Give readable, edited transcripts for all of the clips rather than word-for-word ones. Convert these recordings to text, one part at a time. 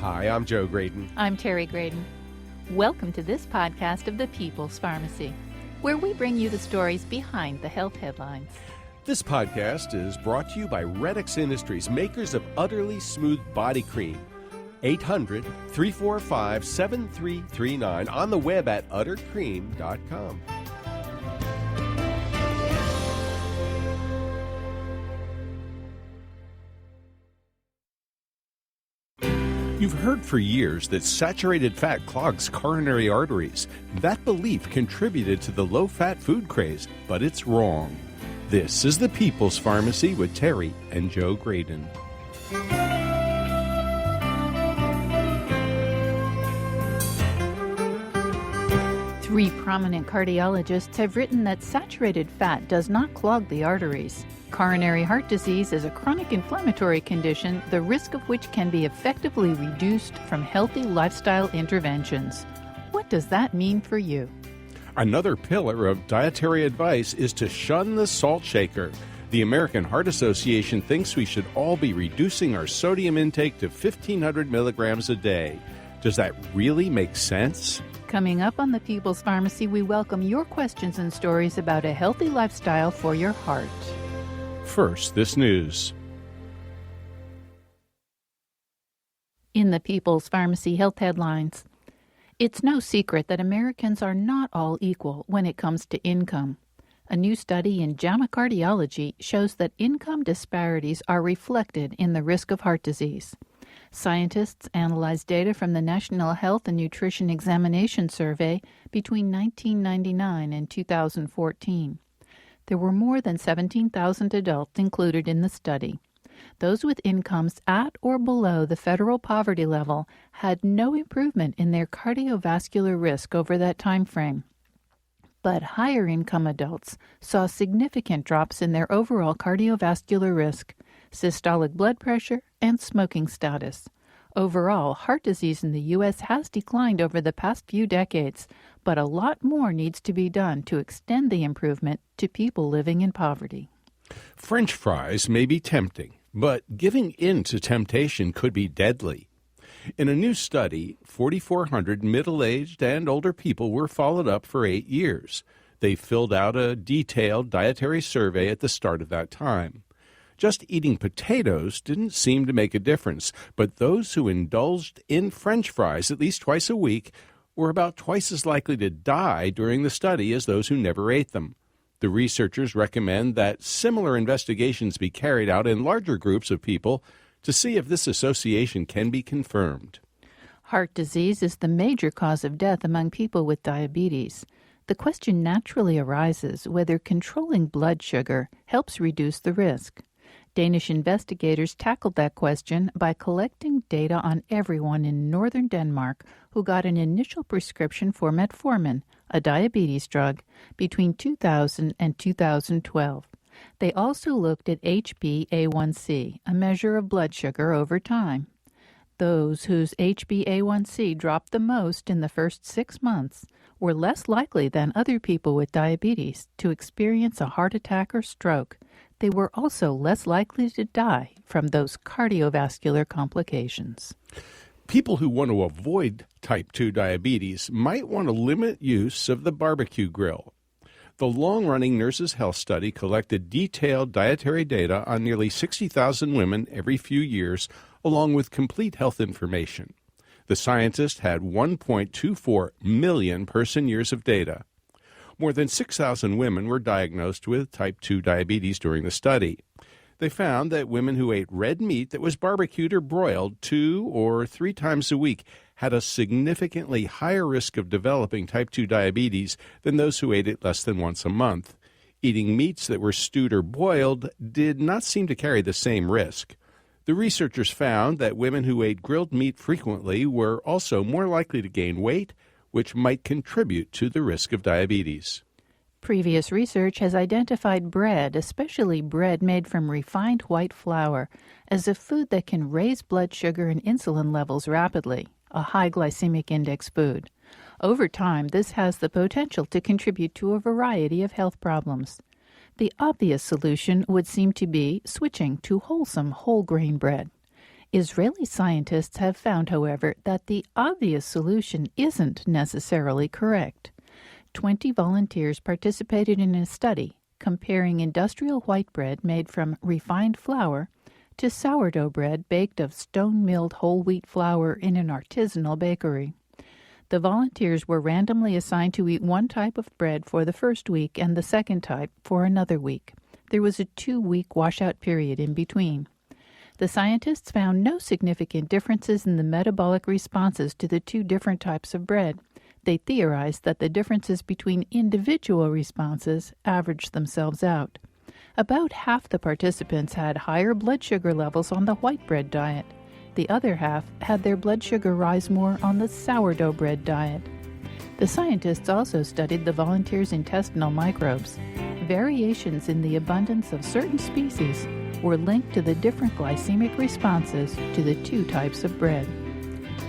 Hi, I'm Joe Graydon. I'm Terry Graydon. Welcome to this podcast of the People's Pharmacy, where we bring you the stories behind the health headlines. This podcast is brought to you by Redix Industries, makers of Utterly Smooth Body Cream. 800-345-7339, on the web at uttercream.com. You've heard for years that saturated fat clogs coronary arteries. That belief contributed to the low-fat food craze, but it's wrong. This is the People's Pharmacy with Terry and Joe Graydon. Three prominent cardiologists have written that saturated fat does not clog the arteries. Coronary heart disease is a chronic inflammatory condition, the risk of which can be effectively reduced from healthy lifestyle interventions. What does that mean for you? Another pillar of dietary advice is to shun the salt shaker. The American Heart Association thinks we should all be reducing our sodium intake to 1,500 milligrams a day. Does that really make sense? Coming up on the People's Pharmacy, we welcome your questions and stories about a healthy lifestyle for your heart. First, this news. In the People's Pharmacy Health Headlines, it's no secret that Americans are not all equal when it comes to income. A new study in JAMA Cardiology shows that income disparities are reflected in the risk of heart disease. Scientists analyzed data from the National Health and Nutrition Examination Survey between 1999 and 2014. There were more than 17,000 adults included in the study. Those with incomes at or below the federal poverty level had no improvement in their cardiovascular risk over that time frame. But higher income adults saw significant drops in their overall cardiovascular risk, systolic blood pressure, and smoking status. Overall, heart disease in the U.S. has declined over the past few decades, but a lot more needs to be done to extend the improvement to people living in poverty. French fries may be tempting, but giving in to temptation could be deadly. In a new study, 4,400 middle-aged and older people were followed up for 8 years. They filled out a detailed dietary survey at the start of that time. Just eating potatoes didn't seem to make a difference, but those who indulged in French fries at least twice a week were about twice as likely to die during the study as those who never ate them. The researchers recommend that similar investigations be carried out in larger groups of people to see if this association can be confirmed. Heart disease is the major cause of death among people with diabetes. The question naturally arises whether controlling blood sugar helps reduce the risk. Danish investigators tackled that question by collecting data on everyone in northern Denmark who got an initial prescription for metformin, a diabetes drug, between 2000 and 2012. They also looked at HbA1c, a measure of blood sugar over time. Those whose HbA1c dropped the most in the first 6 months were less likely than other people with diabetes to experience a heart attack or stroke. They were also less likely to die from those cardiovascular complications. People who want to avoid type 2 diabetes might want to limit use of the barbecue grill. The long-running Nurses' Health Study collected detailed dietary data on nearly 60,000 women every few years, along with complete health information. The scientists had 1.24 million person-years of data. More than 6,000 women were diagnosed with type 2 diabetes during the study. They found that women who ate red meat that was barbecued or broiled 2 or 3 times a week had a significantly higher risk of developing type 2 diabetes than those who ate it less than once a month. Eating meats that were stewed or boiled did not seem to carry the same risk. The researchers found that women who ate grilled meat frequently were also more likely to gain weight, which might contribute to the risk of diabetes. Previous research has identified bread, especially bread made from refined white flour, as a food that can raise blood sugar and insulin levels rapidly, a high glycemic index food. Over time, this has the potential to contribute to a variety of health problems. The obvious solution would seem to be switching to wholesome whole grain bread. Israeli scientists have found, however, that the obvious solution isn't necessarily correct. 20 volunteers participated in a study comparing industrial white bread made from refined flour to sourdough bread baked of stone-milled whole wheat flour in an artisanal bakery. The volunteers were randomly assigned to eat one type of bread for the first week and the second type for another week. There was a 2-week washout period in between. The scientists found no significant differences in the metabolic responses to the 2 different types of bread. They theorized that the differences between individual responses averaged themselves out. About half the participants had higher blood sugar levels on the white bread diet. The other half had their blood sugar rise more on the sourdough bread diet. The scientists also studied the volunteers' intestinal microbes. Variations in the abundance of certain species were linked to the different glycemic responses to the 2 types of bread.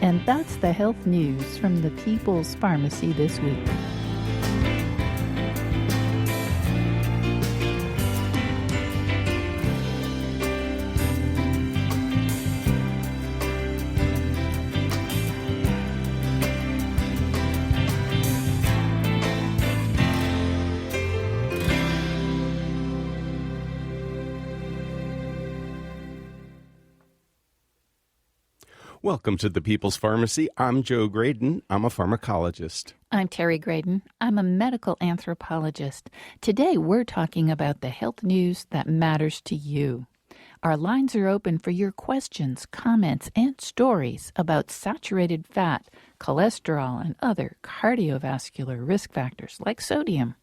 And that's the health news from the People's Pharmacy this week. Welcome to the People's Pharmacy. I'm Joe Graydon. I'm a pharmacologist. I'm Terry Graydon. I'm a medical anthropologist. Today we're talking about the health news that matters to you. Our lines are open for your questions, comments, and stories about saturated fat, cholesterol, and other cardiovascular risk factors like sodium.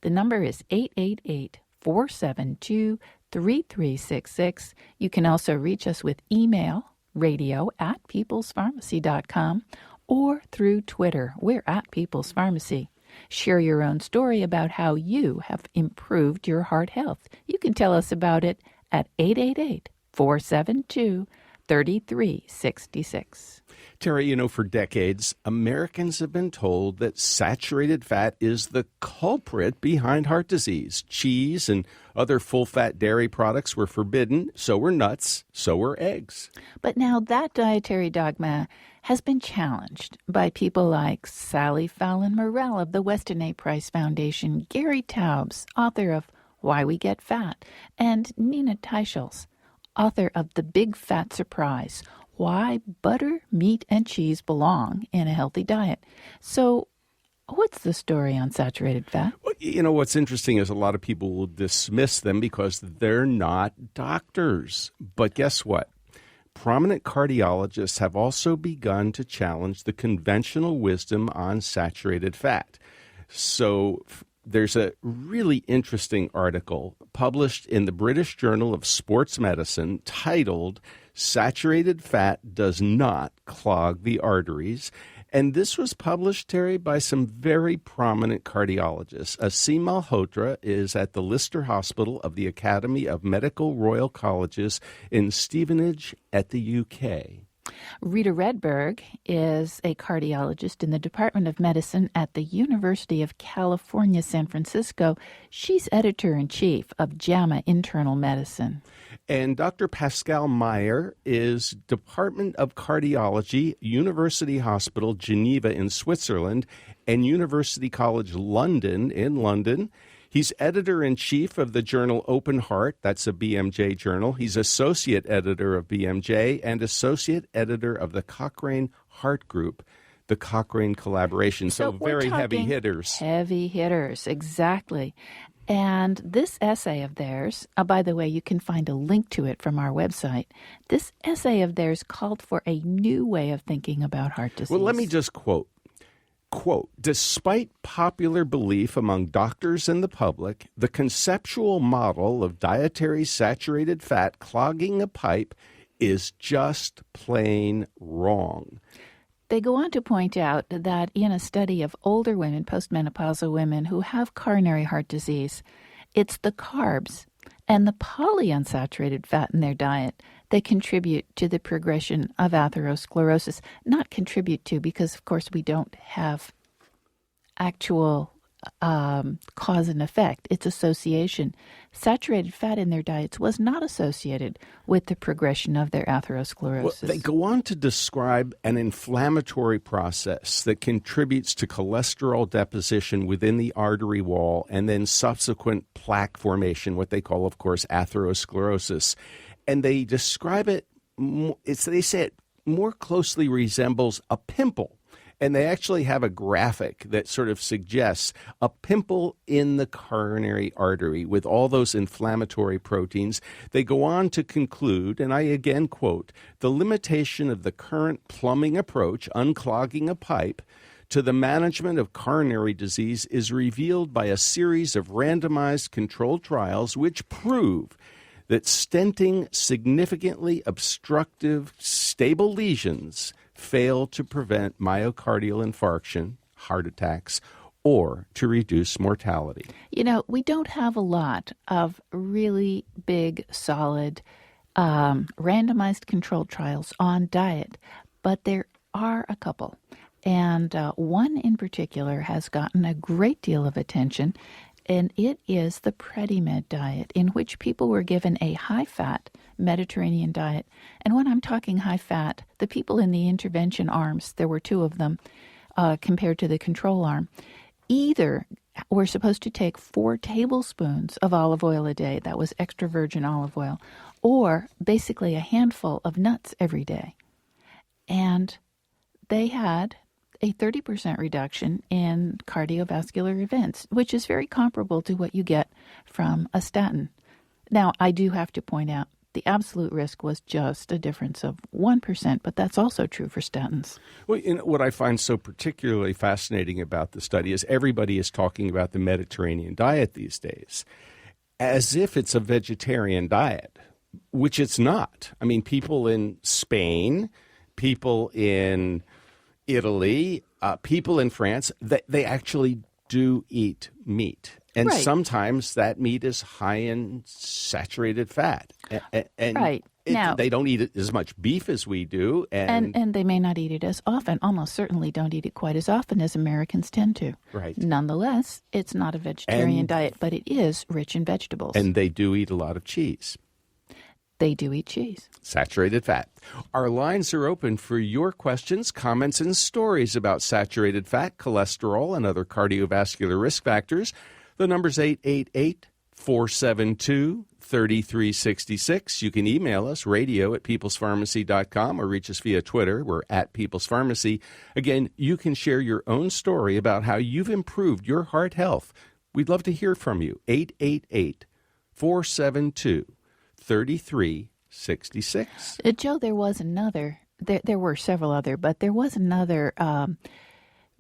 The number is 888-472-3366. You can also reach us with email, radio@peoplespharmacy.com, or through Twitter. We're at People's Pharmacy. Share your own story about how you have improved your heart health. You can tell us about it at 888-472-3366. Terry, for decades, Americans have been told that saturated fat is the culprit behind heart disease. Cheese and other full-fat dairy products were forbidden, so were nuts, so were eggs. But now that dietary dogma has been challenged by people like Sally Fallon Morell of the Weston A. Price Foundation, Gary Taubes, author of Why We Get Fat, and Nina Teicholz, author of The Big Fat Surprise, Why Butter, Meat, and Cheese Belong in a Healthy Diet. So what's the story on saturated fat? Well, what's interesting is a lot of people will dismiss them because they're not doctors. But guess what? Prominent cardiologists have also begun to challenge the conventional wisdom on saturated fat. So there's a really interesting article published in the British Journal of Sports Medicine titled Saturated Fat Does Not Clog the Arteries. And this was published, Terry, by some very prominent cardiologists. Aseem Malhotra is at the Lister Hospital of the Academy of Medical Royal Colleges in Stevenage at the UK. Rita Redberg is a cardiologist in the Department of Medicine at the University of California, San Francisco. She's editor-in-chief of JAMA Internal Medicine. And Dr. Pascal Meyer is Department of Cardiology, University Hospital Geneva in Switzerland, and University College London in London. He's editor-in-chief of the journal Open Heart. That's a BMJ journal. He's associate editor of BMJ and associate editor of the Cochrane Heart Group, the Cochrane Collaboration. So very heavy hitters. Heavy hitters, exactly. And this essay of theirs, by the way, you can find a link to it from our website. This essay of theirs called for a new way of thinking about heart disease. Well, let me just quote, despite popular belief among doctors and the public, the conceptual model of dietary saturated fat clogging a pipe is just plain wrong. They go on to point out that in a study of older women, postmenopausal women who have coronary heart disease, it's the carbs and the polyunsaturated fat in their diet that contribute to the progression of atherosclerosis. Not contribute to, because, of course, we don't have actual cause and effect, its association. Saturated fat in their diets was not associated with the progression of their atherosclerosis. Well, they go on to describe an inflammatory process that contributes to cholesterol deposition within the artery wall and then subsequent plaque formation, what they call, of course, atherosclerosis. And they describe it, they say it more closely resembles a pimple. And they actually have a graphic that sort of suggests a pimple in the coronary artery with all those inflammatory proteins. They go on to conclude, and I again quote, "The limitation of the current plumbing approach, unclogging a pipe, to the management of coronary disease is revealed by a series of randomized controlled trials which prove that stenting significantly obstructive stable lesions fail to prevent myocardial infarction, heart attacks, or to reduce mortality." You know, we don't have a lot of really big, solid, randomized controlled trials on diet, but there are a couple. And one in particular has gotten a great deal of attention, and it is the Predimed diet, in which people were given a high-fat Mediterranean diet. And when I'm talking high-fat, the people in the intervention arms, there were two of them compared to the control arm, either were supposed to take 4 tablespoons of olive oil a day, that was extra virgin olive oil, or basically a handful of nuts every day. And they had a 30% reduction in cardiovascular events, which is very comparable to what you get from a statin. Now, I do have to point out the absolute risk was just a difference of 1%, but that's also true for statins. Well, what I find so particularly fascinating about the study is everybody is talking about the Mediterranean diet these days as if it's a vegetarian diet, which it's not. I mean, people in Spain, people in Italy, people in France, they actually do eat meat. And right. Sometimes that meat is high in saturated fat. And right. Now, they don't eat as much beef as we do. And they may not eat it as often, almost certainly don't eat it quite as often as Americans tend to. Right. Nonetheless, it's not a vegetarian diet, but it is rich in vegetables. And they do eat a lot of cheese. They do eat cheese. Saturated fat. Our lines are open for your questions, comments, and stories about saturated fat, cholesterol, and other cardiovascular risk factors. The number's 888-472-3366. You can email us, radio@peoplespharmacy.com, or reach us via Twitter. We're at People's Pharmacy. Again, you can share your own story about how you've improved your heart health. We'd love to hear from you. 888-472-3366. Joe, there was another. There were several other, but there was another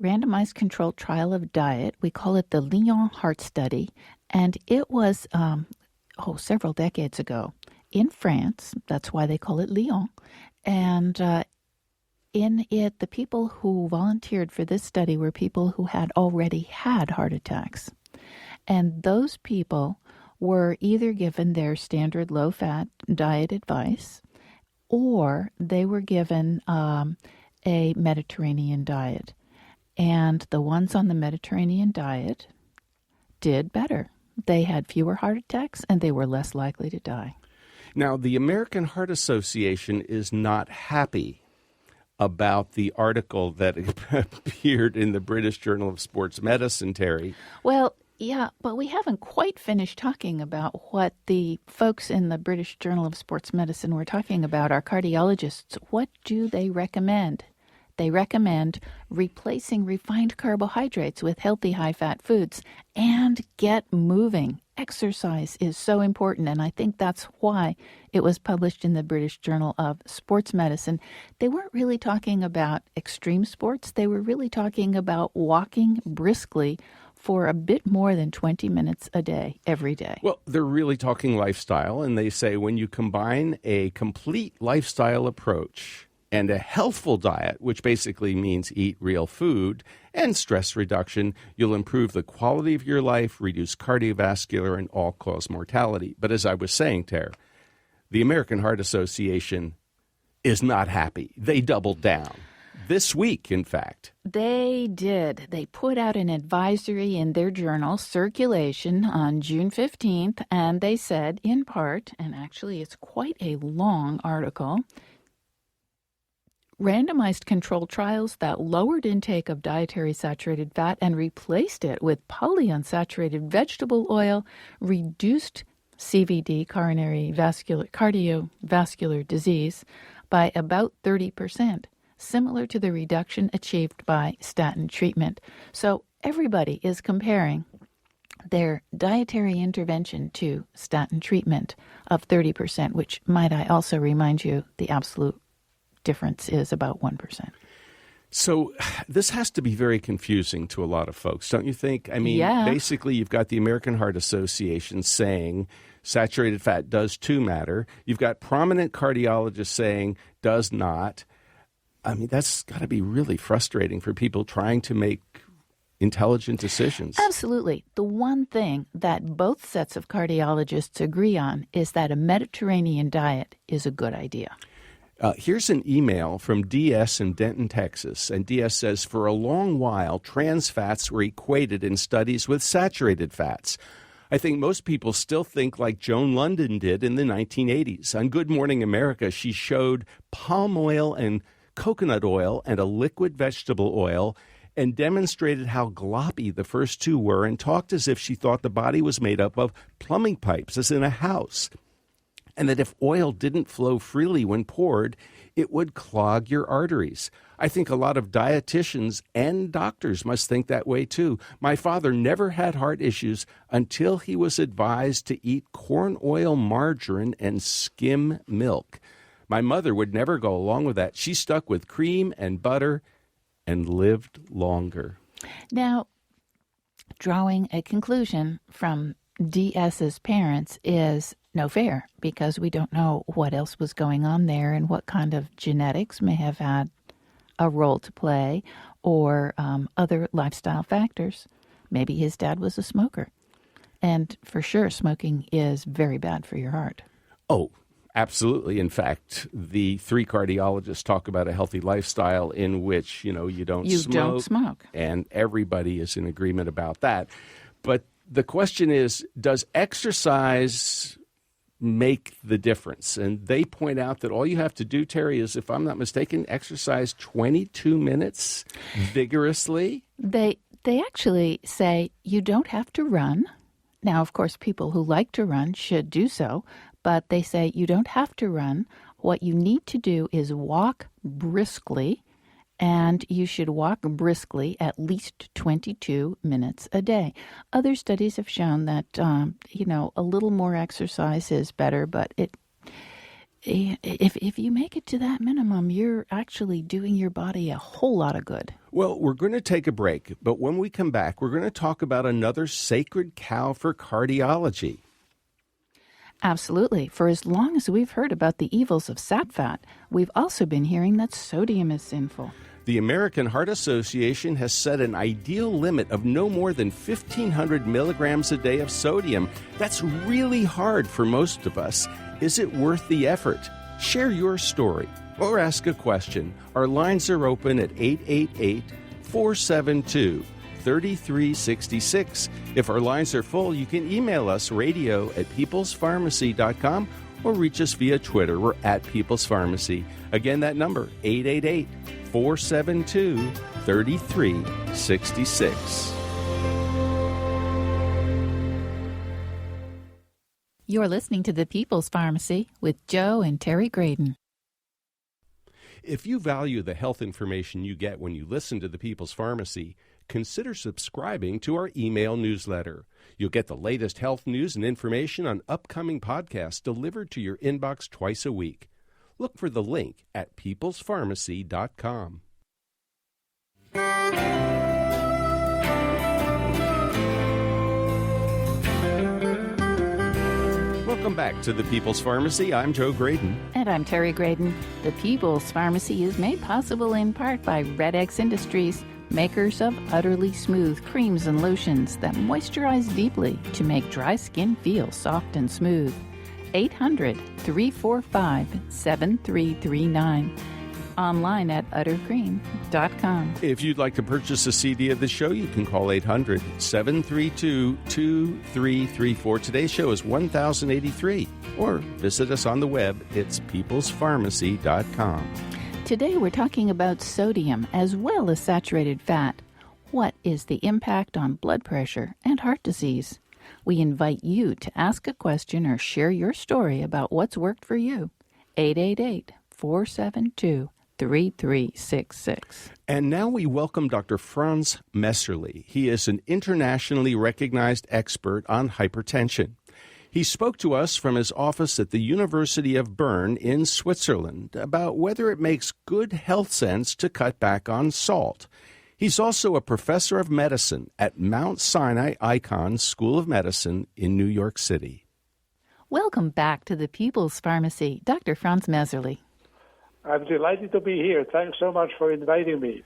randomized controlled trial of diet. We call it the Lyon Heart Study, and it was several decades ago in France. That's why they call it Lyon. And in it, the people who volunteered for this study were people who had already had heart attacks. And those people were either given their standard low-fat diet advice, or they were given a Mediterranean diet. And the ones on the Mediterranean diet did better. They had fewer heart attacks, and they were less likely to die. Now, the American Heart Association is not happy about the article that appeared in the British Journal of Sports Medicine, Terry. Well, yeah, but we haven't quite finished talking about what the folks in the British Journal of Sports Medicine were talking about, our cardiologists. What do they recommend? They recommend replacing refined carbohydrates with healthy high-fat foods and get moving. Exercise is so important, and I think that's why it was published in the British Journal of Sports Medicine. They weren't really talking about extreme sports. They were really talking about walking briskly for a bit more than 20 minutes a day, every day. Well, they're really talking lifestyle, and they say when you combine a complete lifestyle approach and a healthful diet, which basically means eat real food, and stress reduction, you'll improve the quality of your life, reduce cardiovascular and all-cause mortality. But as I was saying, Tara, the American Heart Association is not happy. They doubled down. This week, in fact. They did. They put out an advisory in their journal, Circulation, on June 15th, and they said, in part, and actually it's quite a long article, randomized controlled trials that lowered intake of dietary saturated fat and replaced it with polyunsaturated vegetable oil reduced CVD, cardiovascular disease, by about 30%. Similar to the reduction achieved by statin treatment. So everybody is comparing their dietary intervention to statin treatment of 30%, which, might I also remind you, the absolute difference is about 1%. So this has to be very confusing to a lot of folks, don't you think? I mean, Basically, you've got the American Heart Association saying saturated fat does too matter. You've got prominent cardiologists saying does not. I mean, that's got to be really frustrating for people trying to make intelligent decisions. Absolutely. The one thing that both sets of cardiologists agree on is that a Mediterranean diet is a good idea. Here's an email from DS in Denton, Texas. And DS says, for a long while, trans fats were equated in studies with saturated fats. I think most people still think like Joan London did in the 1980s. On Good Morning America, she showed palm oil and coconut oil and a liquid vegetable oil and demonstrated how gloppy the first two were and talked as if she thought the body was made up of plumbing pipes, as in a house, and that if oil didn't flow freely when poured, it would clog your arteries. I think a lot of dietitians and doctors must think that way too. My father never had heart issues until he was advised to eat corn oil, margarine, and skim milk. My mother would never go along with that. She stuck with cream and butter and lived longer. Now, drawing a conclusion from DS's parents is no fair, because we don't know what else was going on there and what kind of genetics may have had a role to play, or other lifestyle factors. Maybe his dad was a smoker. And for sure, smoking is very bad for your heart. Oh, absolutely. In fact, the three cardiologists talk about a healthy lifestyle in which, you don't smoke. And everybody is in agreement about that. But the question is, does exercise make the difference? And they point out that all you have to do, Terry, is, if I'm not mistaken, exercise 22 minutes vigorously. They actually say you don't have to run. Now, of course, people who like to run should do so, but they say you don't have to run. What you need to do is walk briskly, and you should walk briskly at least 22 minutes a day. Other studies have shown that, a little more exercise is better, but if you make it to that minimum, you're actually doing your body a whole lot of good. Well, we're going to take a break, but when we come back, we're going to talk about another sacred cow for cardiology. Absolutely. For as long as we've heard about the evils of sat fat, we've also been hearing that sodium is sinful. The American Heart Association has set an ideal limit of no more than 1,500 milligrams a day of sodium. That's really hard for most of us. Is it worth the effort? Share your story or ask a question. Our lines are open at 888-472-3366. If our lines are full, you can email us radio@peoplespharmacy.com or reach us via Twitter. We're at People's Pharmacy. Again, that number, 888-472-3366. You're listening to The People's Pharmacy with Joe and Terry Graydon. If you value the health information you get when you listen to The People's Pharmacy, consider subscribing to our email newsletter. You'll get the latest health news and information on upcoming podcasts delivered to your inbox twice a week. Look for the link at peoplespharmacy.com. Welcome back to The People's Pharmacy. I'm Joe Graydon. And I'm Terry Graydon. The People's Pharmacy is made possible in part by Red X Industries, makers of utterly smooth creams and lotions that moisturize deeply to make dry skin feel soft and smooth. 800-345-7339. online at uttercream.com. If you'd like to purchase a CD of the show, you can call 800-732-2334. Today's show is 1083. Or visit us on the web. It's peoplespharmacy.com. Today we're talking about sodium as well as saturated fat. What is the impact on blood pressure and heart disease? We invite you to ask a question or share your story about what's worked for you. 888-472-3366. And now we welcome Dr. Franz Messerli. He is an internationally recognized expert on hypertension. He spoke to us from his office at the University of Bern in Switzerland about whether it makes good health sense to cut back on salt. He's also a professor of medicine at Mount Sinai Icahn School of Medicine in New York City. Welcome back to the People's Pharmacy, Dr. Franz Messerli. I'm delighted to be here. Thanks so much for inviting me.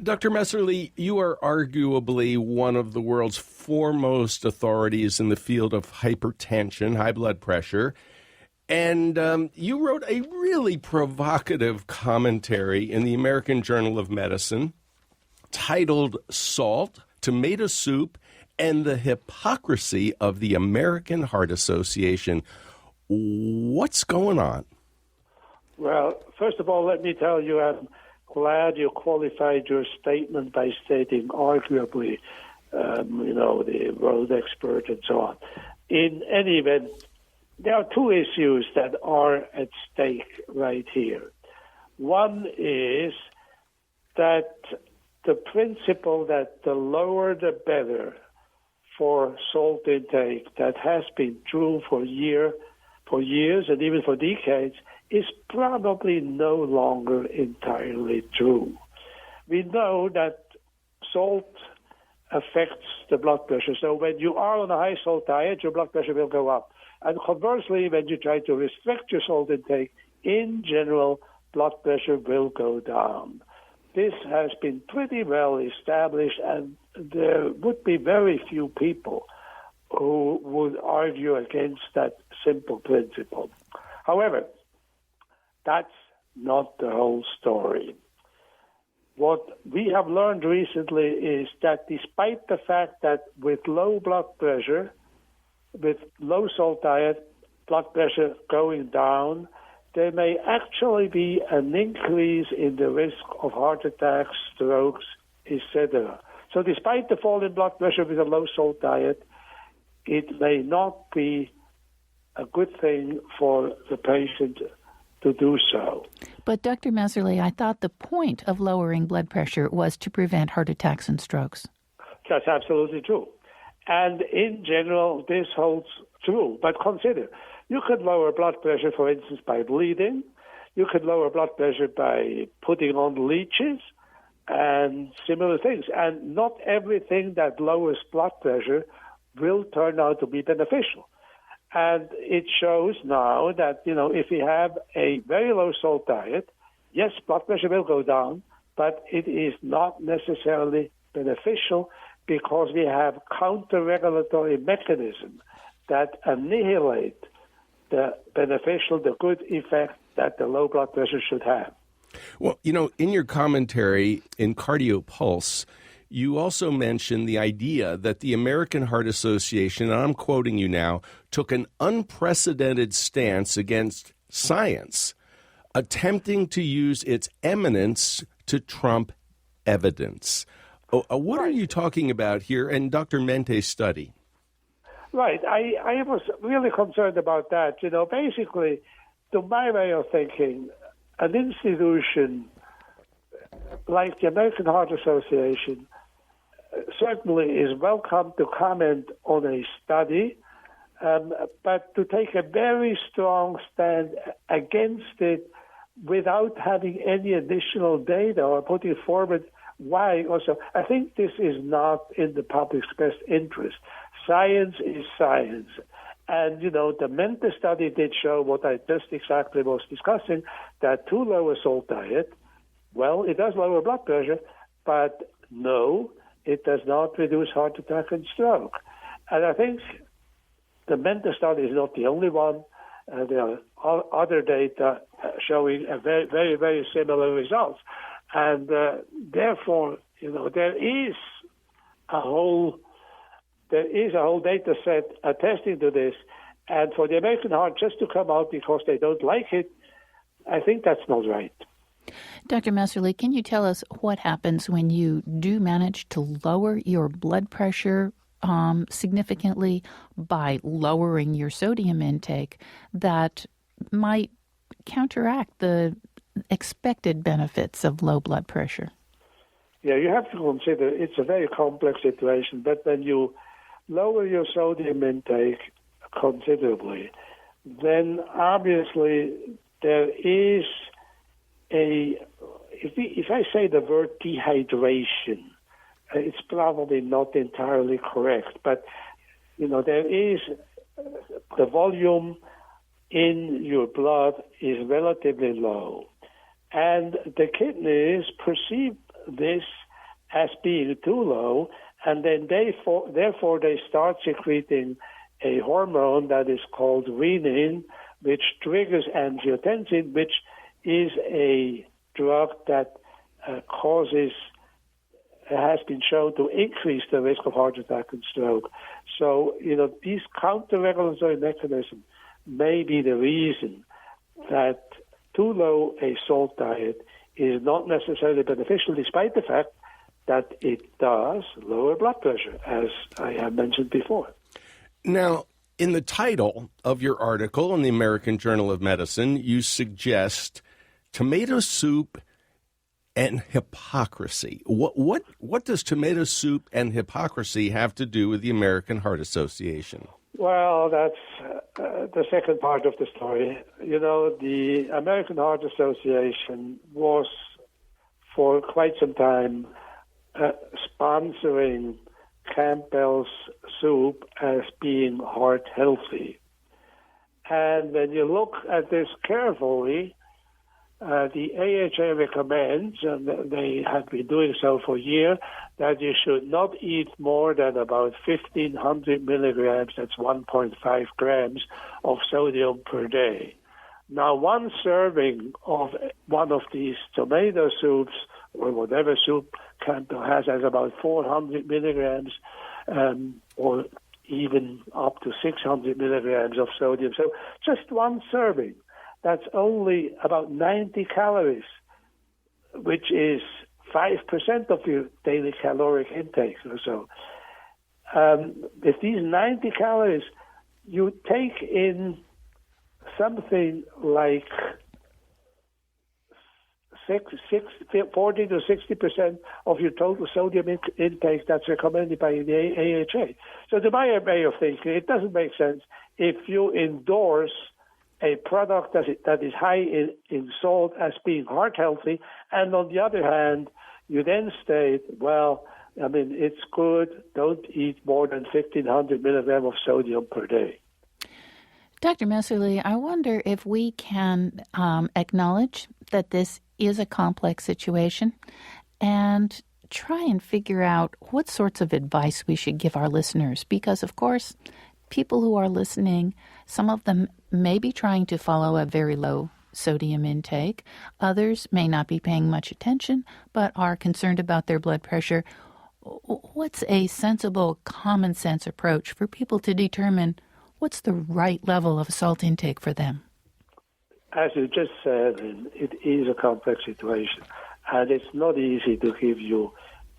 Dr. Messerli, you are arguably one of the world's foremost authorities in the field of hypertension, high blood pressure, and you wrote a really provocative commentary in the American Journal of Medicine titled Salt, Tomato Soup, and the Hypocrisy of the American Heart Association. What's going on? Well, first of all, let me tell you, I'm glad you qualified your statement by stating arguably, the world expert and so on. In any event, there are two issues that are at stake right here. One is that the principle that the lower the better for salt intake, that has been true for years and even for decades, is probably no longer entirely true. We know that salt affects the blood pressure. So when you are on a high salt diet, your blood pressure will go up. And conversely, when you try to restrict your salt intake, in general, blood pressure will go down. This has been pretty well established, and there would be very few people who would argue against that simple principle. However, that's not the whole story. What we have learned recently is that despite the fact that with low blood pressure, with low salt diet, blood pressure going down, there may actually be an increase in the risk of heart attacks, strokes, etc. So despite the fall in blood pressure with a low salt diet, it may not be a good thing for the patient to do so. But Dr. Messerli, I thought the point of lowering blood pressure was to prevent heart attacks and strokes. That's absolutely true. And in general, this holds true. But consider, you could lower blood pressure, for instance, by bleeding. You could lower blood pressure by putting on leeches and similar things. And not everything that lowers blood pressure will turn out to be beneficial. And it shows now that, if you have a very low salt diet, yes, blood pressure will go down, but it is not necessarily beneficial because we have counter-regulatory mechanisms that annihilate the good effect that the low blood pressure should have. Well, in your commentary in CardioPulse, you also mentioned the idea that the American Heart Association, and I'm quoting you now, took an unprecedented stance against science, attempting to use its eminence to trump evidence. What are you talking about here and Dr. Mente's study? Right. I was really concerned about that. Basically, to my way of thinking, an institution like the American Heart Association certainly is welcome to comment on a study, but to take a very strong stand against it without having any additional data or putting forward why also, I think this is not in the public's best interest. Science is science. And, the Mente study did show what I just exactly was discussing, that too low a salt diet, well, it does lower blood pressure, but no, it does not reduce heart attack and stroke. And I think the Mente study is not the only one. There are other data showing a very, very, very similar results. And therefore, there is a whole data set attesting to this. And for the American heart just to come out because they don't like it, I think that's not right. Dr. Messerly, can you tell us what happens when you do manage to lower your blood pressure significantly by lowering your sodium intake that might counteract the expected benefits of low blood pressure? Yeah, you have to consider it's a very complex situation, but when you lower your sodium intake considerably, then obviously there is if I say the word dehydration, it's probably not entirely correct, but there is the volume in your blood is relatively low, and the kidneys perceive this as being too low, and then therefore they start secreting a hormone that is called renin, which triggers angiotensin, which is a drug that has been shown to increase the risk of heart attack and stroke. So, these counter-regulatory mechanisms may be the reason that too low a salt diet is not necessarily beneficial, despite the fact that it does lower blood pressure, as I have mentioned before. Now, in the title of your article in the American Journal of Medicine, you suggest tomato soup and hypocrisy. What does tomato soup and hypocrisy have to do with the American Heart Association? Well, that's the second part of the story. The American Heart Association was for quite some time sponsoring Campbell's soup as being heart healthy. And when you look at this carefully, the AHA recommends, and they have been doing so for years, that you should not eat more than about 1,500 milligrams, that's 1.5 grams, of sodium per day. Now, one serving of one of these tomato soups, or whatever soup Campbell has about 400 milligrams, or even up to 600 milligrams of sodium. So just one serving, that's only about 90 calories, which is 5% of your daily caloric intake or so. With these 90 calories, you take in something like 40 to 60% of your total sodium intake that's recommended by the AHA. So to my way of thinking, it doesn't make sense if you endorse a product that is high in salt as being heart healthy, and on the other hand, you then state, well, it's good, don't eat more than 1,500 milligrams of sodium per day. Dr. Messerly, I wonder if we can acknowledge that this is a complex situation and try and figure out what sorts of advice we should give our listeners. Because, of course, people who are listening, some of them may be trying to follow a very low sodium intake. Others may not be paying much attention, but are concerned about their blood pressure. What's a sensible, common sense approach for people to determine what's the right level of salt intake for them? As you just said, it is a complex situation, and it's not easy to give you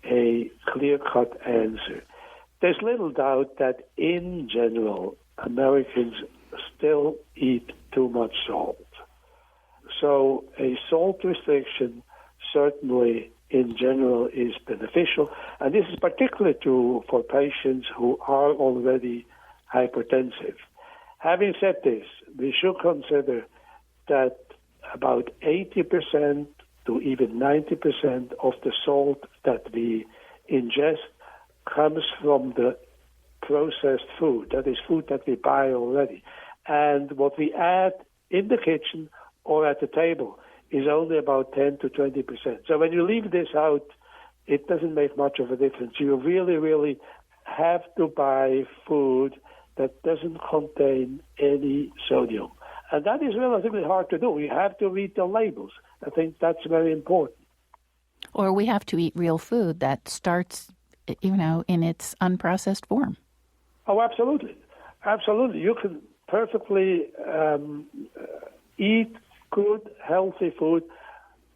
a clear-cut answer. There's little doubt that, in general, Americans still eat too much salt. So a salt restriction certainly, in general, is beneficial, and this is particularly true for patients who are already hypertensive. Having said this, we should consider that about 80% to even 90% of the salt that we ingest comes from the processed food, that is food that we buy already. And what we add in the kitchen or at the table is only about 10 to 20%. So when you leave this out, it doesn't make much of a difference. You really, really have to buy food that doesn't contain any sodium. And that is relatively hard to do. You have to read the labels. I think that's very important. Or we have to eat real food that starts, in its unprocessed form. Oh, absolutely. Absolutely. You can perfectly eat good, healthy food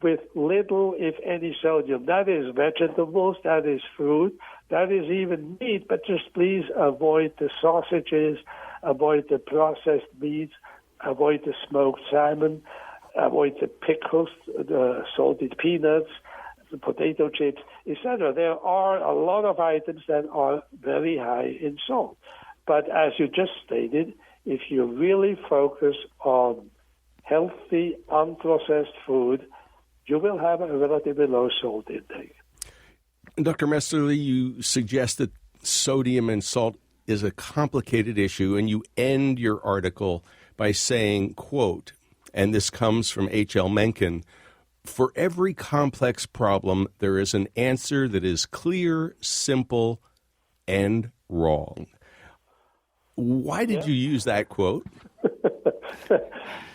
with little, if any, sodium. That is vegetables, that is fruit, that is even meat, but just please avoid the sausages, avoid the processed meats, avoid the smoked salmon, avoid the pickles, the salted peanuts, the potato chips, etc. There are a lot of items that are very high in salt. But as you just stated, if you really focus on healthy, unprocessed food, you will have a relatively low salt intake. Dr. Messerly, you suggest that sodium and salt is a complicated issue, and you end your article by saying, quote, and this comes from H.L. Mencken, "For every complex problem, there is an answer that is clear, simple, and wrong." Why did you use that quote?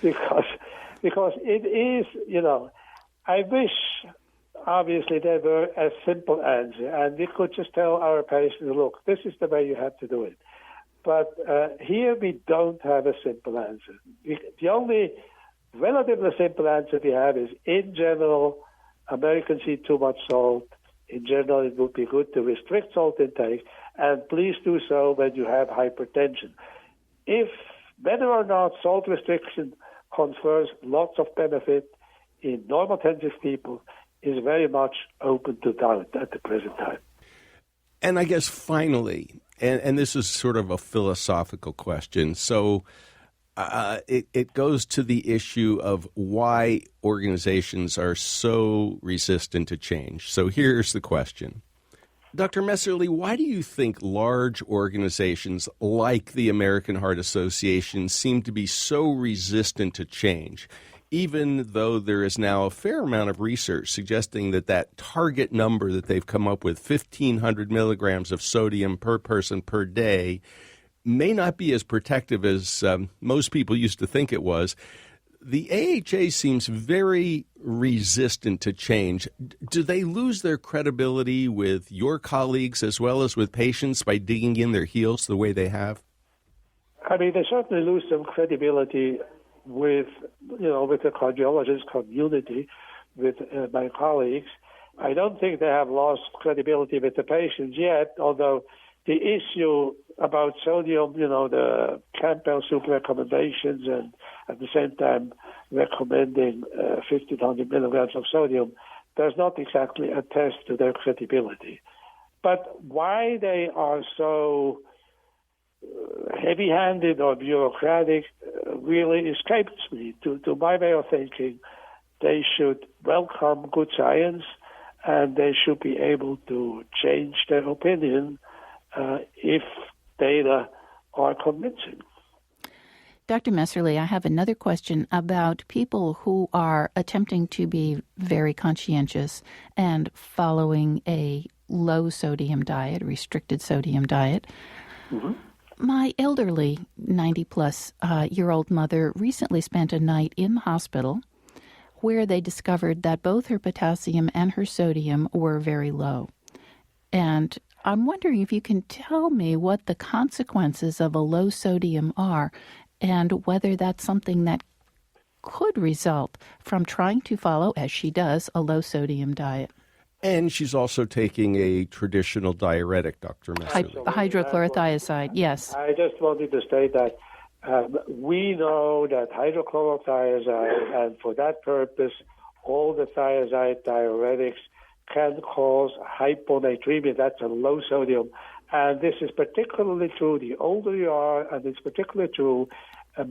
Because it is, I wish, obviously, there were a simple answer, and we could just tell our patients, look, this is the way you have to do it. But here we don't have a simple answer. The only relatively simple answer we have is, in general, Americans eat too much salt. In general, it would be good to restrict salt intake, and please do so when you have hypertension. Whether or not salt restriction confers lots of benefit in normal-tensive people is very much open to doubt at the present time. And I guess finally, and this is sort of a philosophical question, so it goes to the issue of why organizations are so resistant to change. So here's the question. Dr. Messerly, why do you think large organizations like the American Heart Association seem to be so resistant to change, even though there is now a fair amount of research suggesting that target number that they've come up with, 1,500 milligrams of sodium per person per day, may not be as protective as most people used to think it was? The AHA seems very resistant to change. Do they lose their credibility with your colleagues as well as with patients by digging in their heels the way they have? I mean, they certainly lose some credibility with the cardiologist community, with my colleagues. I don't think they have lost credibility with the patients yet, although the issue about sodium, the Campbell Soup recommendations, and at the same time recommending 1,500 milligrams of sodium, does not exactly attest to their credibility. But why they are so heavy-handed or bureaucratic really escapes me. To my way of thinking, they should welcome good science, and they should be able to change their opinion if data are convincing. Dr. Messerly, I have another question about people who are attempting to be very conscientious and following a low-sodium diet, restricted sodium diet. Mm-hmm. My elderly 90-plus-year-old mother recently spent a night in the hospital where they discovered that both her potassium and her sodium were very low. And I'm wondering if you can tell me what the consequences of a low sodium are and whether that's something that could result from trying to follow, as she does, a low sodium diet. And she's also taking a traditional diuretic, Dr. Messerly. Hydrochlorothiazide, yes. I just wanted to state that we know that hydrochlorothiazide, and for that purpose, all the thiazide diuretics can cause hyponatremia. That's a low sodium. And this is particularly true the older you are, and it's particularly true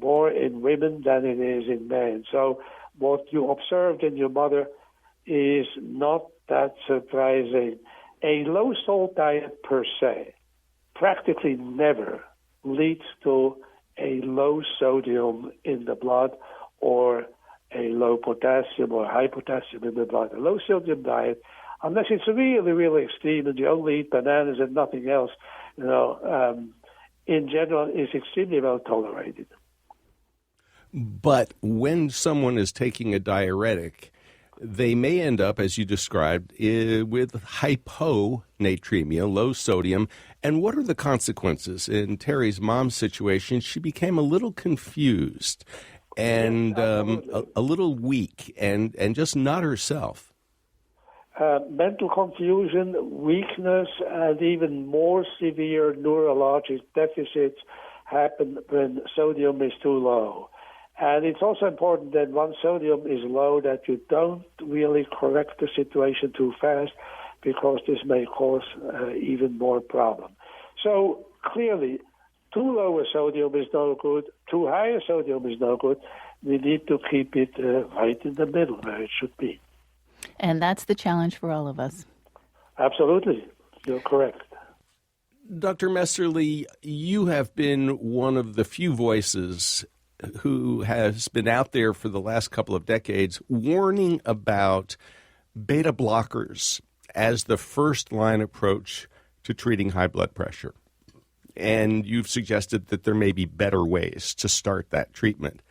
more in women than it is in men. So what you observed in your mother is not that surprising. A low-salt diet per se practically never leads to a low sodium in the blood or a low potassium or high potassium in the blood. A low-sodium diet, unless it's really, really extreme and you only eat bananas and nothing else, in general, is extremely well tolerated. But when someone is taking a diuretic, they may end up, as you described, with hyponatremia, low sodium. And what are the consequences? In Terry's mom's situation, she became a little confused and a little weak and just not herself. Mental confusion, weakness, and even more severe neurologic deficits happen when sodium is too low. And it's also important that once sodium is low, that you don't really correct the situation too fast, because this may cause even more problem. So clearly, too low a sodium is no good, too high a sodium is no good. We need to keep it right in the middle where it should be. And that's the challenge for all of us. Absolutely. You're correct. Dr. Messerly, you have been one of the few voices who has been out there for the last couple of decades warning about beta blockers as the first-line approach to treating high blood pressure. And you've suggested that there may be better ways to start that treatment.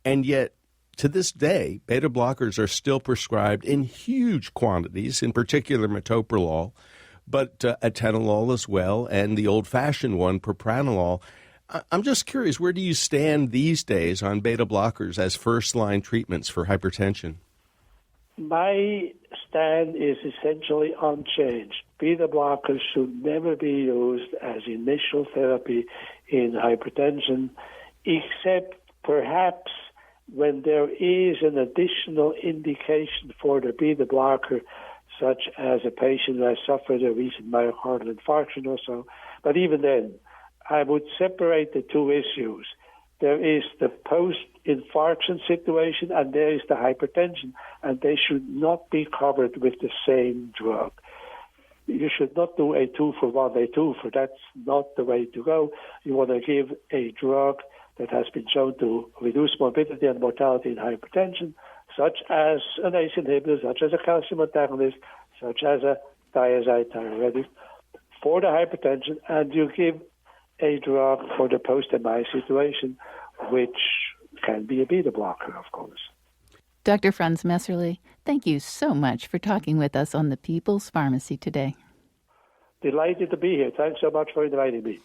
And yet, to this day, beta blockers are still prescribed in huge quantities, in particular metoprolol, but atenolol as well, and the old-fashioned one, propranolol. I'm just curious, where do you stand these days on beta blockers as first-line treatments for hypertension? My stand is essentially unchanged. Beta blockers should never be used as initial therapy in hypertension, except perhaps when there is an additional indication for the beta blocker, such as a patient who has suffered a recent myocardial infarction or so. But even then, I would separate the two issues. There is the post-infarction situation, and there is the hypertension, and they should not be covered with the same drug. You should not do a 2-for-1, a 2-for. That's not the way to go. You want to give a drug that has been shown to reduce morbidity and mortality in hypertension, such as an ACE inhibitor, such as a calcium antagonist, such as a thiazide diuretic for the hypertension, and you give a drug for the post-MI situation, which can be a beta blocker, of course. Dr. Franz Messerly, thank you so much for talking with us on the People's Pharmacy today. Delighted to be here. Thanks so much for inviting me.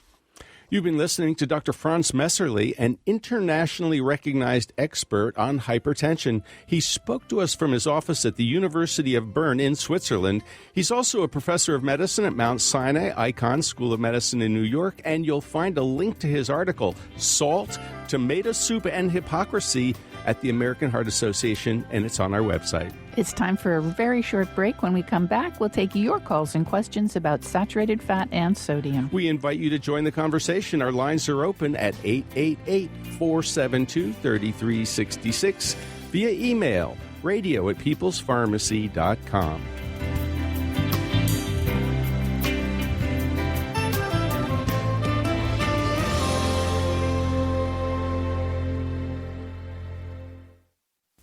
You've been listening to Dr. Franz Messerly, an internationally recognized expert on hypertension. He spoke to us from his office at the University of Bern in Switzerland. He's also a professor of medicine at Mount Sinai Icahn School of Medicine in New York, and you'll find a link to his article, Salt, Tomato Soup, and Hypocrisy, at the American Heart Association, and it's on our website. It's time for a very short break. When we come back, we'll take your calls and questions about saturated fat and sodium. We invite you to join the conversation. Our lines are open at 888-472-3366 via email, radio@peoplespharmacy.com.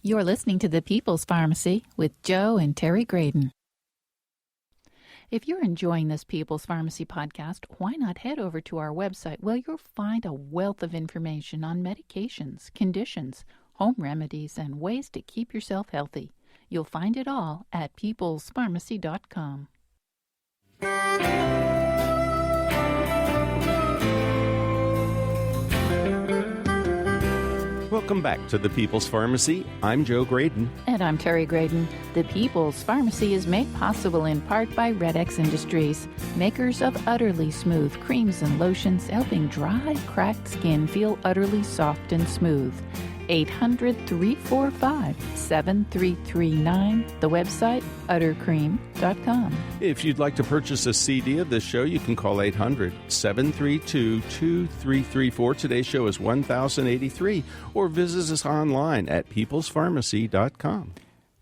You're listening to The People's Pharmacy with Joe and Terry Graydon. If you're enjoying this People's Pharmacy podcast, why not head over to our website where you'll find a wealth of information on medications, conditions, home remedies, and ways to keep yourself healthy. You'll find it all at peoplespharmacy.com. Welcome back to The People's Pharmacy. I'm Joe Graydon. And I'm Terry Graydon. The People's Pharmacy is made possible in part by Red X Industries, makers of Utterly Smooth creams and lotions, helping dry, cracked skin feel utterly soft and smooth. 800-345-7339. The website, uttercream.com. If you'd like to purchase a CD of this show, you can call 800-732-2334. Today's show is 1083, or visit us online at peoplespharmacy.com.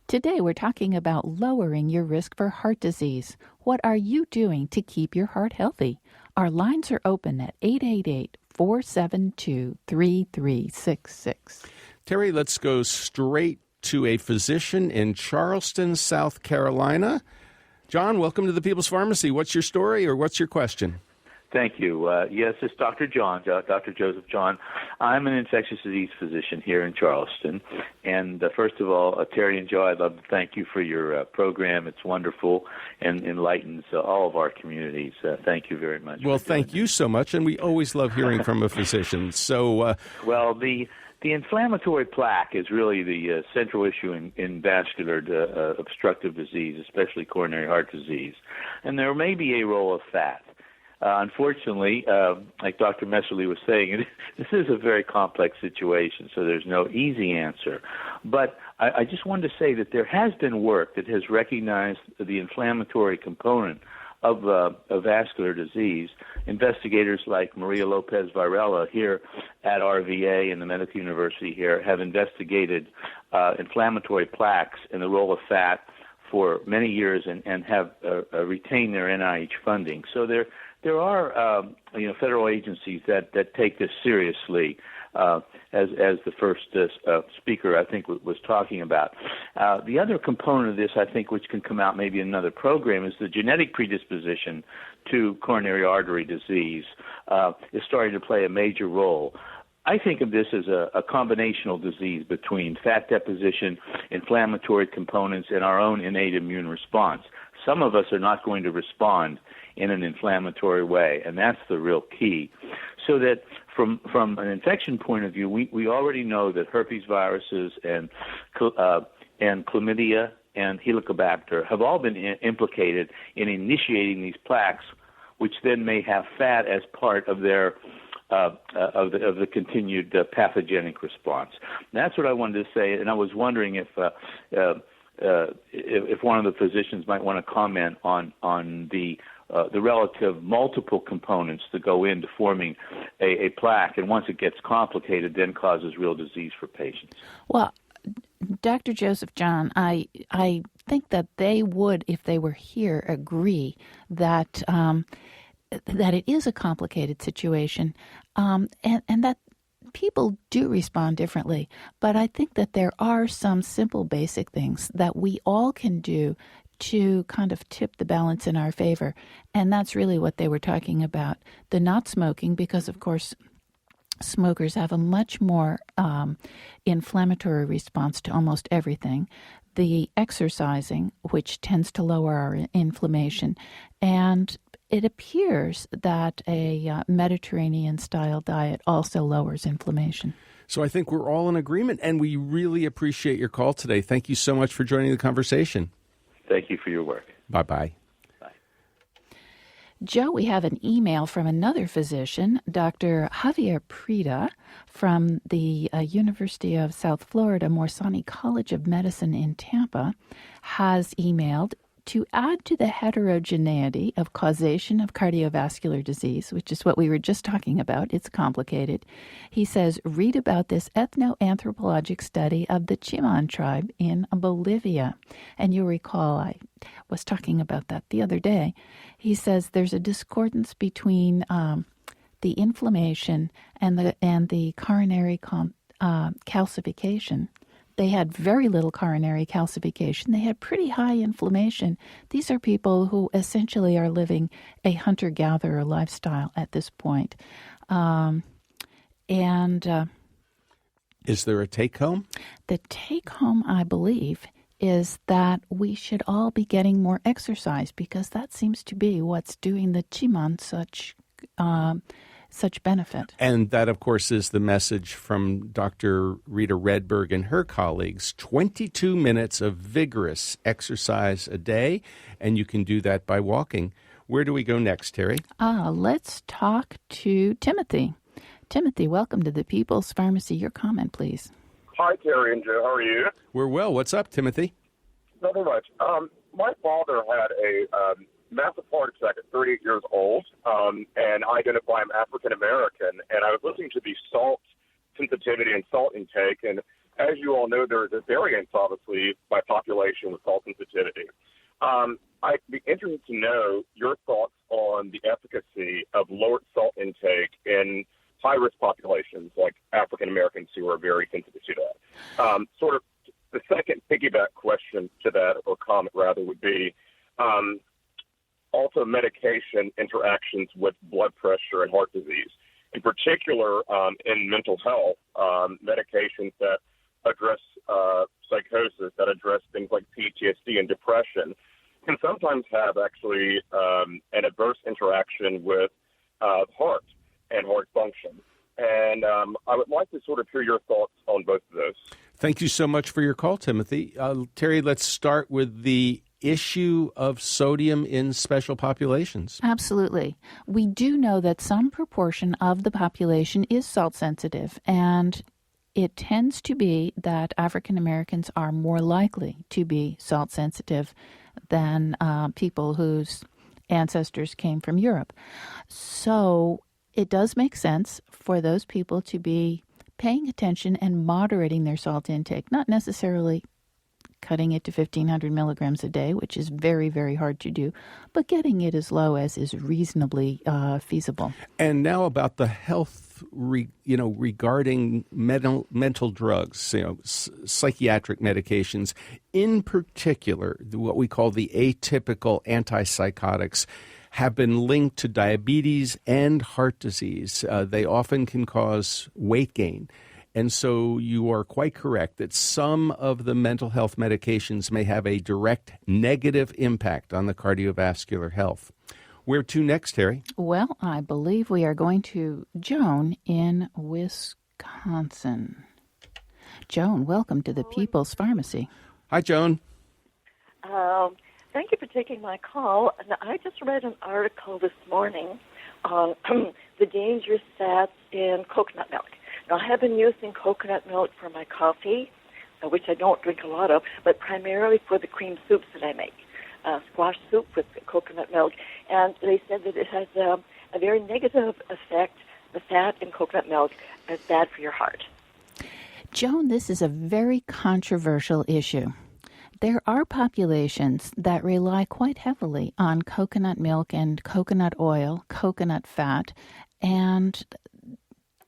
Today we're talking about lowering your risk for heart disease. What are you doing to keep your heart healthy? Our lines are open at 888-472-3366. Terry, let's go straight to a physician in Charleston, South Carolina. John, welcome to the People's Pharmacy. What's your story or what's your question? Thank you. Yes, it's Dr. John, Dr. Joseph John. I'm an infectious disease physician here in Charleston. And first of all, Terry and Joe, I'd love to thank you for your program. It's wonderful and enlightens all of our communities. Thank you very much. Well, thank you so much. And we always love hearing from a physician. So, well, the inflammatory plaque is really the central issue in vascular obstructive disease, especially coronary heart disease. And there may be a role of fat. Unfortunately, like Dr. Messerly was saying, this is a very complex situation, so there's no easy answer. But I just wanted to say that there has been work that has recognized the inflammatory component of vascular disease. Investigators like Maria Lopez Varela here at RVA and the Medical University here have investigated inflammatory plaques and the role of fat for many years and have retained their NIH funding. So there are federal agencies that take this seriously, as the first speaker I think was talking about. The other component of this, I think, which can come out maybe in another program, is the genetic predisposition to coronary artery disease is starting to play a major role. I think of this as a combinational disease between fat deposition, inflammatory components, and our own innate immune response. Some of us are not going to respond in an inflammatory way, and that's the real key. So that from an infection point of view, we already know that herpes viruses and chlamydia and Helicobacter have all been implicated in initiating these plaques, which then may have fat as part of their of the continued pathogenic response. And that's what I wanted to say, and I was wondering if one of the physicians might want to comment on the relative multiple components that go into forming a plaque, and once it gets complicated, then causes real disease for patients. Well, Dr. Joseph John, I think that they would, if they were here, agree that that it is a complicated situation, and that people do respond differently. But I think that there are some simple, basic things that we all can do to kind of tip the balance in our favor. And that's really what they were talking about. The not smoking, because, of course, smokers have a much more inflammatory response to almost everything. The exercising, which tends to lower our inflammation. And it appears that a Mediterranean-style diet also lowers inflammation. So I think we're all in agreement, and we really appreciate your call today. Thank you so much for joining the conversation. Thank you for your work. Bye-bye. Bye. Joe, we have an email from another physician, Dr. Javier Prida from the University of South Florida, Morsani College of Medicine in Tampa, has emailed to add to the heterogeneity of causation of cardiovascular disease, which is what we were just talking about. It's complicated. He says, read about this ethnoanthropologic study of the Chiman tribe in Bolivia. And you'll recall I was talking about that the other day. He says there's a discordance between the inflammation and the coronary calcification. They had very little coronary calcification. They had pretty high inflammation. These are people who essentially are living a hunter-gatherer lifestyle at this point. Is there a take-home? The take-home, I believe, is that we should all be getting more exercise, because that seems to be what's doing the Chiman such benefit. And that, of course, is the message from Dr. Rita Redberg and her colleagues. 22 minutes of vigorous exercise a day, and you can do that by walking. Where do we go next, Terry? Let's talk to Timothy. Timothy, welcome to the People's Pharmacy. Your comment, please. Hi, Terry and Joe. How are you? We're well. What's up, Timothy? Nothing much. My father had a massive heart attack at 38 years old, and I identify him African American. And I was listening to the salt sensitivity and salt intake, and as you all know, there is a variance, obviously, by population with salt sensitivity. I'd be interested to know your thoughts on the efficacy of lowered salt intake in high-risk populations like African Americans who are very sensitive to that. Sort of the second piggyback question to that, or comment rather, would be, also medication interactions with blood pressure and heart disease. In particular, in mental health, medications that address psychosis, that address things like PTSD and depression, can sometimes have actually an adverse interaction with heart and heart function. And I would like to sort of hear your thoughts on both of those. Thank you so much for your call, Timothy. Terry, let's start with the issue of sodium in special populations. Absolutely. We do know that some proportion of the population is salt sensitive, and it tends to be that African Americans are more likely to be salt sensitive than people whose ancestors came from Europe. So it does make sense for those people to be paying attention and moderating their salt intake, not necessarily cutting it to 1,500 milligrams a day, which is very, very hard to do, but getting it as low as is reasonably feasible. And now about the health, regarding mental drugs, psychiatric medications, in particular, what we call the atypical antipsychotics, have been linked to diabetes and heart disease. They often can cause weight gain. And so you are quite correct that some of the mental health medications may have a direct negative impact on the cardiovascular health. Where to next, Terry? Well, I believe we are going to Joan in Wisconsin. Joan, welcome to the People's Pharmacy. Hi, Joan. Thank you for taking my call. I just read an article this morning on the dangerous fats in coconut milk. Now, I have been using coconut milk for my coffee, which I don't drink a lot of, but primarily for the cream soups that I make, squash soup with coconut milk. And they said that it has a very negative effect. The fat in coconut milk is bad for your heart. Joan, this is a very controversial issue. There are populations that rely quite heavily on coconut milk and coconut oil, coconut fat, and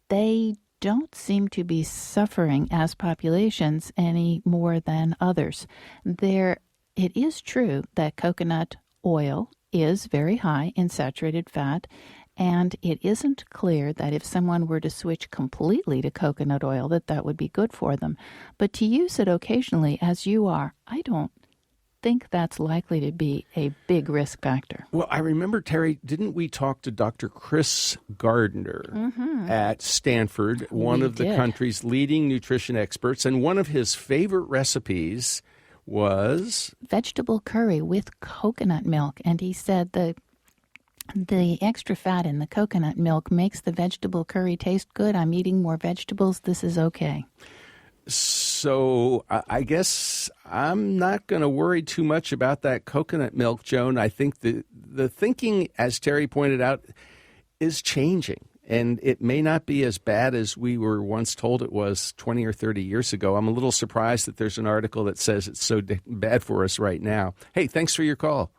they don't seem to be suffering as populations any more than others. It is true that coconut oil is very high in saturated fat, and it isn't clear that if someone were to switch completely to coconut oil that would be good for them. But to use it occasionally, as you are, I don't think that's likely to be a big risk factor. Well, I remember, Terry, didn't we talk to Dr. Chris Gardner at Stanford, one of the country's leading nutrition experts, and one of his favorite recipes was vegetable curry with coconut milk. And he said the extra fat in the coconut milk makes the vegetable curry taste good. I'm eating more vegetables. This is okay. So I guess I'm not going to worry too much about that coconut milk, Joan. I think the thinking, as Terry pointed out, is changing. And it may not be as bad as we were once told it was 20 or 30 years ago. I'm a little surprised that there's an article that says it's so bad for us right now. Hey, thanks for your call.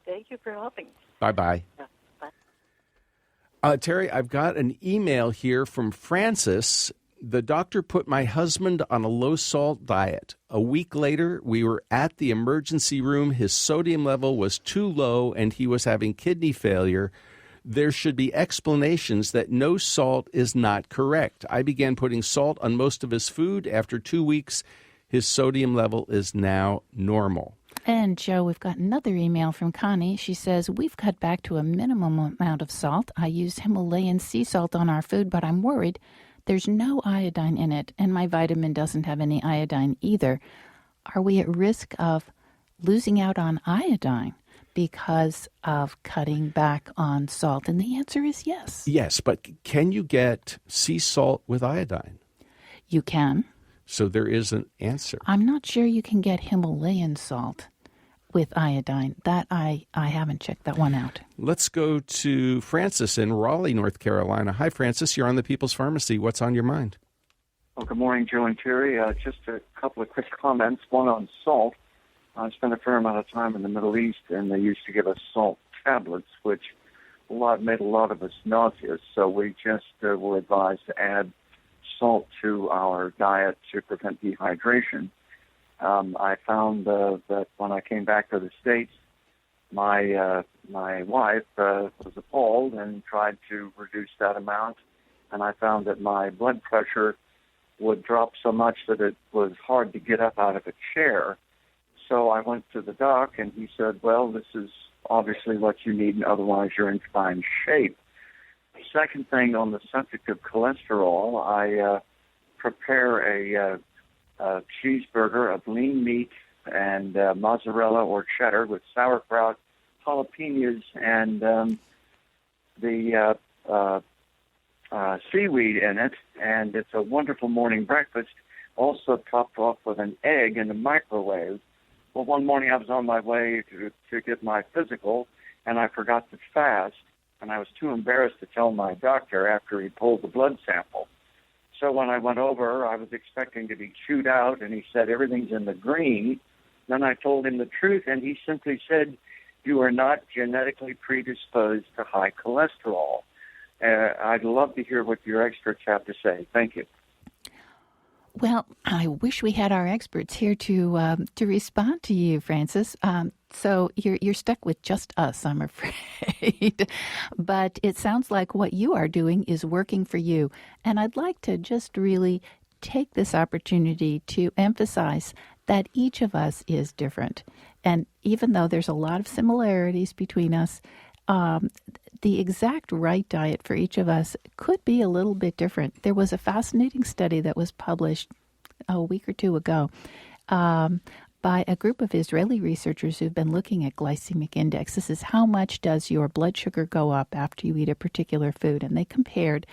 Thank you for helping. Bye-bye. Yeah, bye. Terry, I've got an email here from Francis. The doctor put my husband on a low-salt diet. A week later, we were at the emergency room. His sodium level was too low, and he was having kidney failure. There should be explanations that no salt is not correct. I began putting salt on most of his food. After 2 weeks, his sodium level is now normal. And, Joe, we've got another email from Connie. She says, we've cut back to a minimum amount of salt. I use Himalayan sea salt on our food, but I'm worried there's no iodine in it, and my vitamin doesn't have any iodine either. Are we at risk of losing out on iodine because of cutting back on salt? And the answer is yes. Yes, but can you get sea salt with iodine? You can. So there is an answer. I'm not sure you can get Himalayan salt with iodine. That I haven't checked that one out. Let's go to Francis in Raleigh, North Carolina. Hi, Francis. You're on the People's Pharmacy. What's on your mind? Well, good morning, Joe and Terry. Just a couple of quick comments. One on salt. I spent a fair amount of time in the Middle East, and they used to give us salt tablets, which made a lot of us nauseous. So we just were advised to add salt to our diet to prevent dehydration. I found that when I came back to the States, my wife was appalled and tried to reduce that amount, and I found that my blood pressure would drop so much that it was hard to get up out of a chair. So I went to the doc, and he said, well, this is obviously what you need, and otherwise you're in fine shape. Second thing, on the subject of cholesterol, I prepare a cheeseburger of lean meat and mozzarella or cheddar with sauerkraut, jalapenos, and the seaweed in it, and it's a wonderful morning breakfast, also topped off with an egg in the microwave. Well, one morning I was on my way to get my physical, and I forgot to fast, and I was too embarrassed to tell my doctor after he pulled the blood sample. So when I went over, I was expecting to be chewed out, and he said, everything's in the green. Then I told him the truth, and he simply said, you are not genetically predisposed to high cholesterol. I'd love to hear what your experts have to say. Thank you. Well, I wish we had our experts here to respond to you, Francis. So you're stuck with just us, I'm afraid. But it sounds like what you are doing is working for you. And I'd like to just really take this opportunity to emphasize that each of us is different. And even though there's a lot of similarities between us, the exact right diet for each of us could be a little bit different. There was a fascinating study that was published a week or two ago by a group of Israeli researchers who've been looking at glycemic index. This is how much does your blood sugar go up after you eat a particular food. And they compared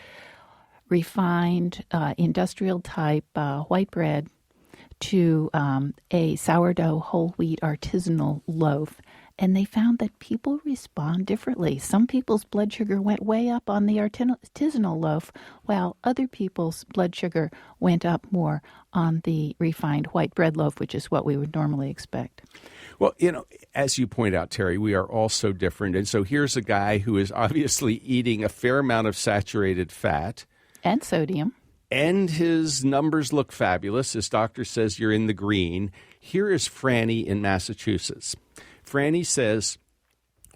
refined industrial type white bread to a sourdough whole wheat artisanal loaf. And they found that people respond differently. Some people's blood sugar went way up on the artisanal loaf, while other people's blood sugar went up more on the refined white bread loaf, which is what we would normally expect. Well, as you point out, Terry, we are all so different. And so here's a guy who is obviously eating a fair amount of saturated fat. And sodium. And his numbers look fabulous. His doctor says you're in the green. Here is Franny in Massachusetts. Franny says,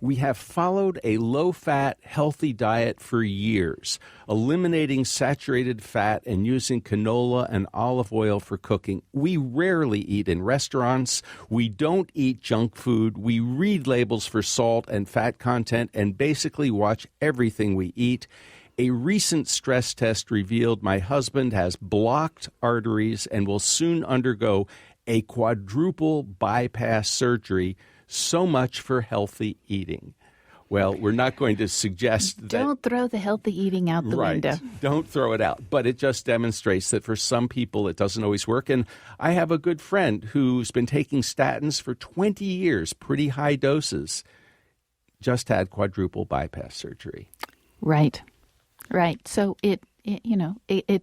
we have followed a low-fat, healthy diet for years, eliminating saturated fat and using canola and olive oil for cooking. We rarely eat in restaurants. We don't eat junk food. We read labels for salt and fat content and basically watch everything we eat. A recent stress test revealed my husband has blocked arteries and will soon undergo a quadruple bypass surgery. So much for healthy eating. Well, we're not going to suggest that... Don't throw the healthy eating out the window. Don't throw it out. But it just demonstrates that for some people it doesn't always work. And I have a good friend who's been taking statins for 20 years, pretty high doses, just had quadruple bypass surgery. Right. So it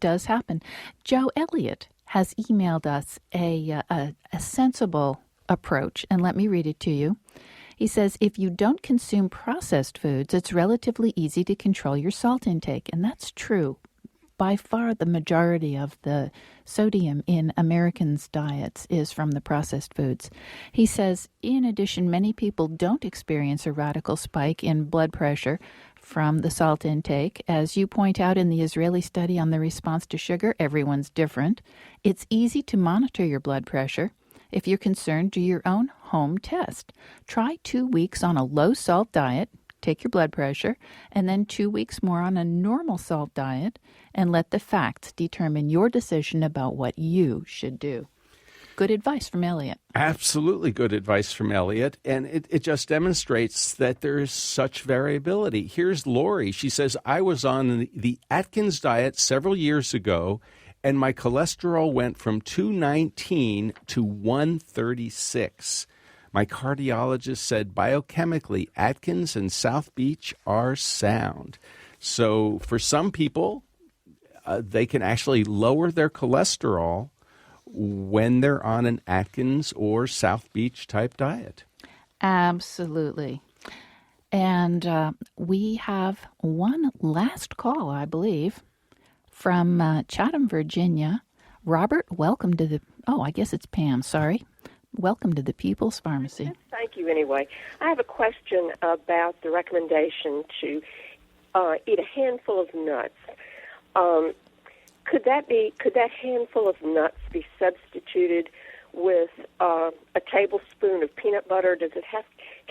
does happen. Joe Elliott has emailed us a sensible approach, and let me read it to you. He says, if you don't consume processed foods, it's relatively easy to control your salt intake. And that's true. By far, the majority of the sodium in Americans' diets is from the processed foods. He says, in addition, many people don't experience a radical spike in blood pressure from the salt intake. As you point out in the Israeli study on the response to sugar, everyone's different. It's easy to monitor your blood pressure. If you're concerned, do your own home test. Try 2 weeks on a low-salt diet, take your blood pressure, and then 2 weeks more on a normal salt diet, and let the facts determine your decision about what you should do. Good advice from Elliot. Absolutely good advice from Elliot. And it just demonstrates that there is such variability. Here's Lori. She says, I was on the Atkins diet several years ago, and my cholesterol went from 219 to 136. My cardiologist said biochemically, Atkins and South Beach are sound. So for some people, they can actually lower their cholesterol when they're on an Atkins or South Beach type diet. Absolutely. And we have one last call, I believe, from Chatham, Virginia. Robert, welcome to I guess it's Pam, sorry. Welcome to the People's Pharmacy. Thank you anyway. I have a question about the recommendation to eat a handful of nuts. Could that handful of nuts be substituted with a tablespoon of peanut butter? Can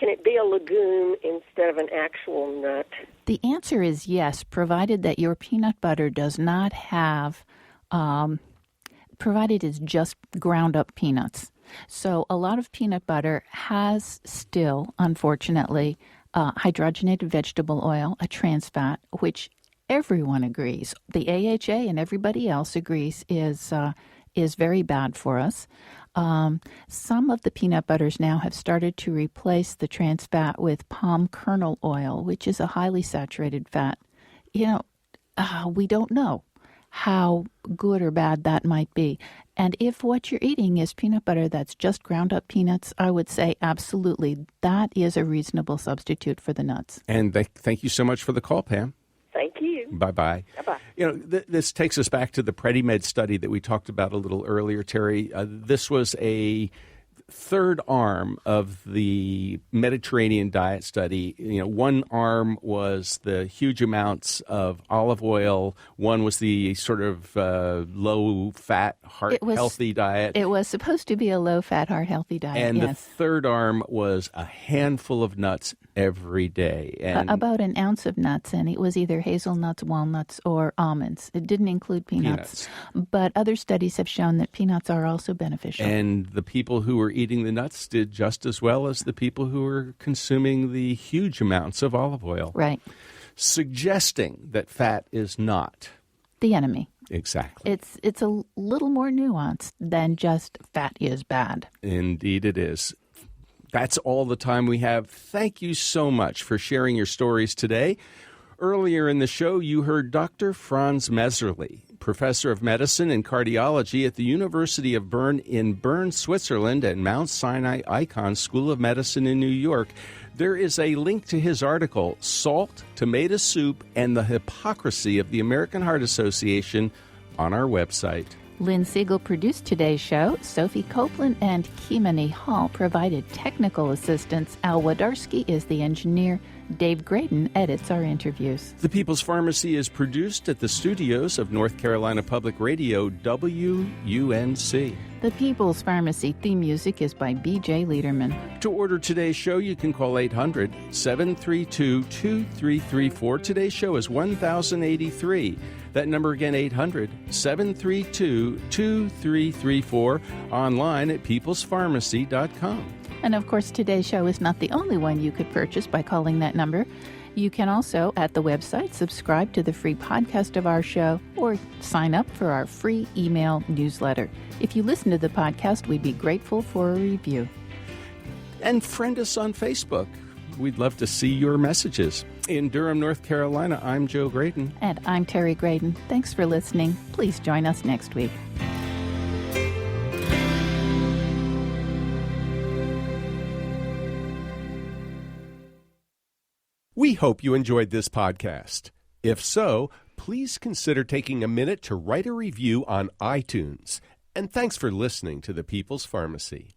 it be a legume instead of an actual nut? The answer is yes, provided that your peanut butter does not have, provided it's just ground up peanuts. So a lot of peanut butter has still, unfortunately, hydrogenated vegetable oil, a trans fat, which everyone agrees, the AHA and everybody else agrees is very bad for us. Some of the peanut butters now have started to replace the trans fat with palm kernel oil, which is a highly saturated fat. We don't know how good or bad that might be. And if what you're eating is peanut butter that's just ground up peanuts, I would say absolutely that is a reasonable substitute for the nuts. And thank you so much for the call, Pam. Thank you. Bye-bye. Bye-bye. This takes us back to the PREDIMED study that we talked about a little earlier, Terry. This was a third arm of the Mediterranean diet study. One arm was the huge amounts of olive oil. One was the sort of low-fat, heart-healthy diet. It was supposed to be a low-fat, heart-healthy diet, and yes. The third arm was a handful of nuts every day. And about an ounce of nuts, and it was either hazelnuts, walnuts, or almonds. It didn't include peanuts. But other studies have shown that peanuts are also beneficial. And the people who were eating the nuts did just as well as the people who were consuming the huge amounts of olive oil. Right. Suggesting that fat is not the enemy. Exactly. It's a little more nuanced than just fat is bad. Indeed it is. That's all the time we have. Thank you so much for sharing your stories today. Earlier in the show, you heard Dr. Franz Messerli, professor of medicine and cardiology at the University of Bern in Bern, Switzerland, and Mount Sinai Icahn School of Medicine in New York. There is a link to his article, Salt, Tomato Soup, and the Hypocrisy of the American Heart Association, on our website. Lynn Siegel produced today's show. Sophie Copeland and Kimani Hall provided technical assistance. Al Wadarski is the engineer. Dave Graydon edits our interviews. The People's Pharmacy is produced at the studios of North Carolina Public Radio, WUNC. The People's Pharmacy theme music is by B.J. Liederman. To order today's show, you can call 800-732-2334. Today's show is 1083. That number again, 800-732-2334. Online at peoplespharmacy.com. And of course, today's show is not the only one you could purchase by calling that number. You can also, at the website, subscribe to the free podcast of our show or sign up for our free email newsletter. If you listen to the podcast, we'd be grateful for a review. And friend us on Facebook. We'd love to see your messages. In Durham, North Carolina, I'm Joe Graydon. And I'm Terry Graydon. Thanks for listening. Please join us next week. We hope you enjoyed this podcast. If so, please consider taking a minute to write a review on iTunes. And thanks for listening to The People's Pharmacy.